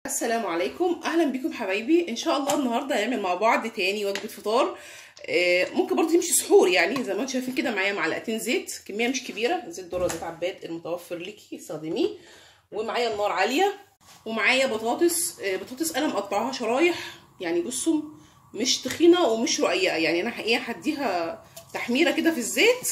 السلام عليكم، اهلا بكم حبايبي. ان شاء الله النهارده هنعمل مع بعض تاني وجبه فطار. ممكن برضه تمشي سحور، يعني زي ما انتم شايفين كده. معايا معلقتين زيت، كميه مش كبيره، زيت ذره، زيت عباد المتوفر ليكي استخدميه. ومعايا النار عاليه، ومعايا بطاطس انا مقطعاها شرايح، يعني بصوا مش تخينه ومش رقيقه، يعني انا هديها تحميره كده في الزيت.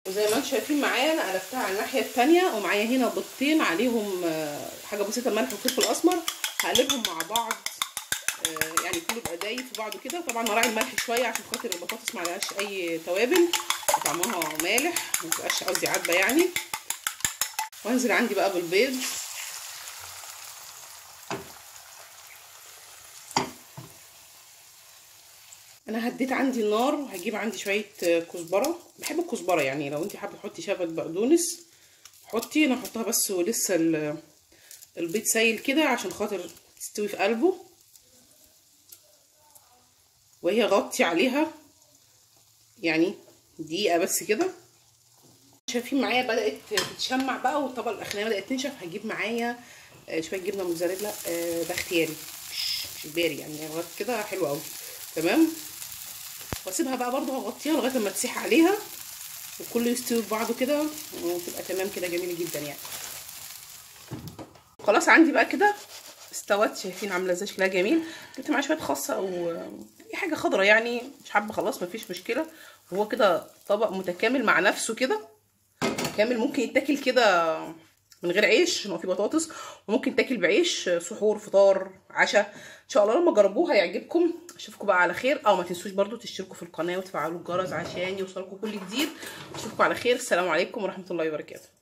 وزي ما انتم شايفين معايا انا قلبتها على الناحيه الثانيه، ومعايا هنا بيضتين عليهم حاجه بسيطه ملح وفلفل اسمر، هقلبهم مع بعض يعني كله يبقى دايب في بعضه كده. طبعا هراعي الملح شويه عشان خاطر البطاطس ما عليهاش اي توابل، طعمها مالح ما تبقاش قصدي عدبه يعني. وانزل عندي بقى بالبيض. انا هديت عندي النار، وهجيب عندي شويه كزبره، بحب الكزبره يعني، لو انت حابه تحطي شبت بقدونس حطي، انا هحطها بس ولسه البيض سايل كده عشان خاطر تستوي في قلبه. وهي غطي عليها يعني دقيقه بس كده. شايفين معايا بدات تتشمع بقى، والطبقه الاخرانيه بدات تنشف. هجيب معايا شويه جبنه موتزاريلا، ده اختياري مش اجباري يعني، لغايه كده حلو قوي تمام. واسيبها بقى برضو، هغطيها لغايه اما تسيح عليها وكله يستوي ببعضه كده، وتبقى تمام كده جميله جدا يعني. خلاص عندي بقى كده استوت، شايفين عامله ازاي شكلها جميل. جبت معايا شويه خس او اي حاجه خضره يعني، مش حابه خلاص مفيش مشكله. وهو كده طبق متكامل مع نفسه كده كامل، ممكن يتاكل كده من غير عيش عشان هو فيه بطاطس، وممكن تاكل بعيش سحور فطار عشاء. ان شاء الله لما تجربوها هيعجبكم. اشوفكم بقى على خير، او ما تنسوش برضو تشتركوا في القناه وتفعلوا الجرس عشان يوصلكم كل جديد. اشوفكم على خير، السلام عليكم ورحمه الله وبركاته.